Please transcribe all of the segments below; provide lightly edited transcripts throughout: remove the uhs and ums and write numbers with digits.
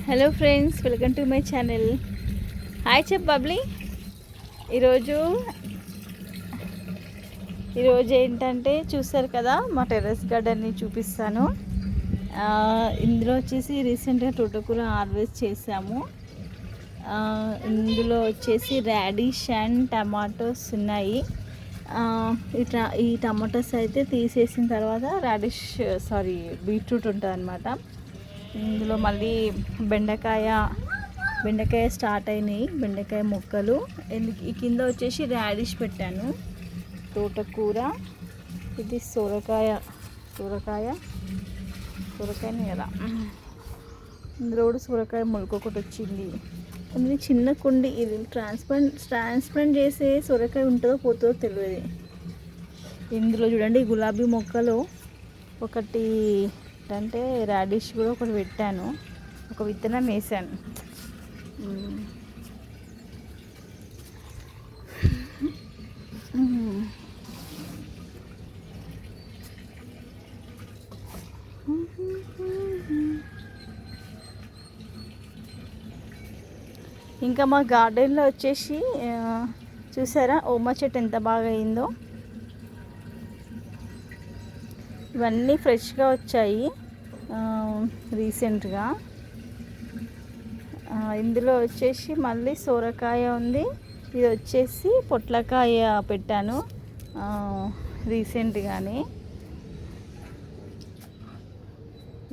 Hello friends, welcome to my channel. Hi చెప్ బబ్లీ. ఈరోజు ఏంటంటే చూస్తారు కదా, మా టెర్రస్ గార్డెన్ని చూపిస్తాను. ఇందులో వచ్చేసి రీసెంట్గా తోటకూర హార్వెస్ట్ చేసాము. ఇందులో వచ్చేసి రాడిష్ అండ్ టమాటోస్ ఉన్నాయి. ఈ టమాటోస్ అయితే తీసేసిన తర్వాత బీట్రూట్ ఉంటుంది అన్నమాట. ఇందులో మళ్ళీ బెండకాయ స్టార్ట్ అయినాయి, బెండకాయ మొక్కలు. ఈ కింద వచ్చేసి రాడిష్ పెట్టాను, తోటకూర. ఇది సొరకాయనే కదా, ఇందులో కూడా సొరకాయ మొలక ఒకటి వచ్చింది. ఇది చిన్న కుండి, ఇది ట్రాన్స్ప్లాంట్ చేసే సొరకాయ ఉంటుందో పోతుందో తెలియదు. ఇందులో చూడండి, గులాబీ మొక్కలు ఒకటి అంటే రాడిష్ కూడా ఒకటి పెట్టాను, ఒక విత్తనం వేసాను. ఇంకా మా గార్డెన్లో వచ్చేసి చూసారా, ఓమ చెట్టు ఎంత బాగా అయిందో. ఇవన్నీ ఫ్రెష్గా వచ్చాయి రీసెంట్గా. ఇందులో వచ్చేసి మళ్ళీ సొరకాయ ఉంది. ఇది వచ్చేసి పొట్లకాయ పెట్టాను రీసెంట్గానే.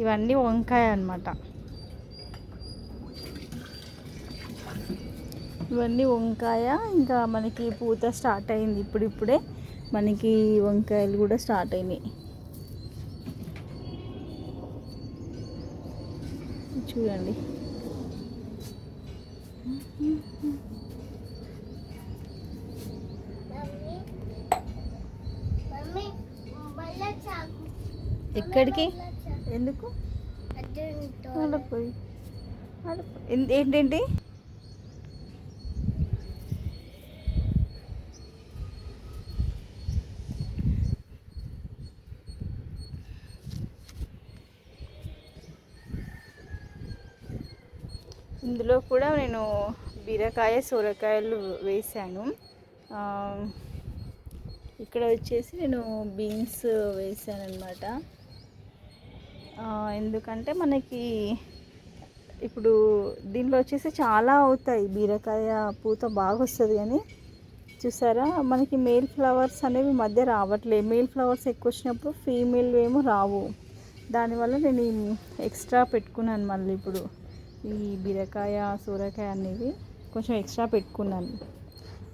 ఇవన్నీ వంకాయ అన్నమాట. ఇవన్నీ వంకాయ. ఇంకా మనకి పూత స్టార్ట్ అయింది, ఇప్పుడిప్పుడే మనకి వంకాయలు కూడా స్టార్ట్ అయినాయి. చూడండి, ఎక్కడికి ఎందుకు ఏంటేంటి ఇందులో కూడా నేను బీరకాయ సొరకాయలు వేసాను. ఇక్కడ వచ్చేసి నేను బీన్స్ వేసాను అన్నమాట. ఎందుకంటే మనకి ఇప్పుడు దీనిలో వచ్చేసి చాలా అవుతాయి, బీరకాయ పూత బాగా వస్తుంది. కానీ చూసారా, మనకి మేల్ ఫ్లవర్స్ అనేవి మధ్య రావట్లేదు. మేల్ ఫ్లవర్స్ ఎక్కువ వచ్చినప్పుడు ఫీమేల్ ఏమో రావు. దానివల్ల నేను ఎక్స్ట్రా పెట్టుకున్నాను. మళ్ళీ ఇప్పుడు ఈ బీరకాయ సొరకాయ అనేవి కొంచెం ఎక్స్ట్రా పెట్టుకున్నాను.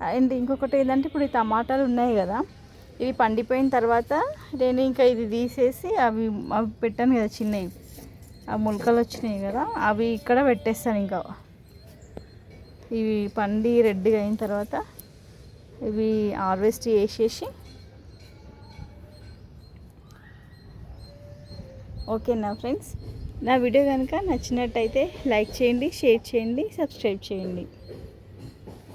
అండ్ ఇంకొకటి ఏంటంటే, ఇప్పుడు ఈ టమాటాలు ఉన్నాయి కదా, ఇవి పండిపోయిన తర్వాత నేను ఇంకా ఇది తీసేసి అవి పెట్టాను కదా చిన్నవి, ఆ మొలకలు వచ్చినాయి కదా, అవి ఇక్కడ పెట్టేస్తాను. ఇంకా ఇవి పండి రెడ్గా అయిన తర్వాత ఇవి హార్వెస్ట్ చేసేసి. ఓకేనా ఫ్రెండ్స్, నా వీడియో కనుక నచ్చినట్టయితే లైక్ చేయండి, షేర్ చేయండి, సబ్స్క్రైబ్ చేయండి.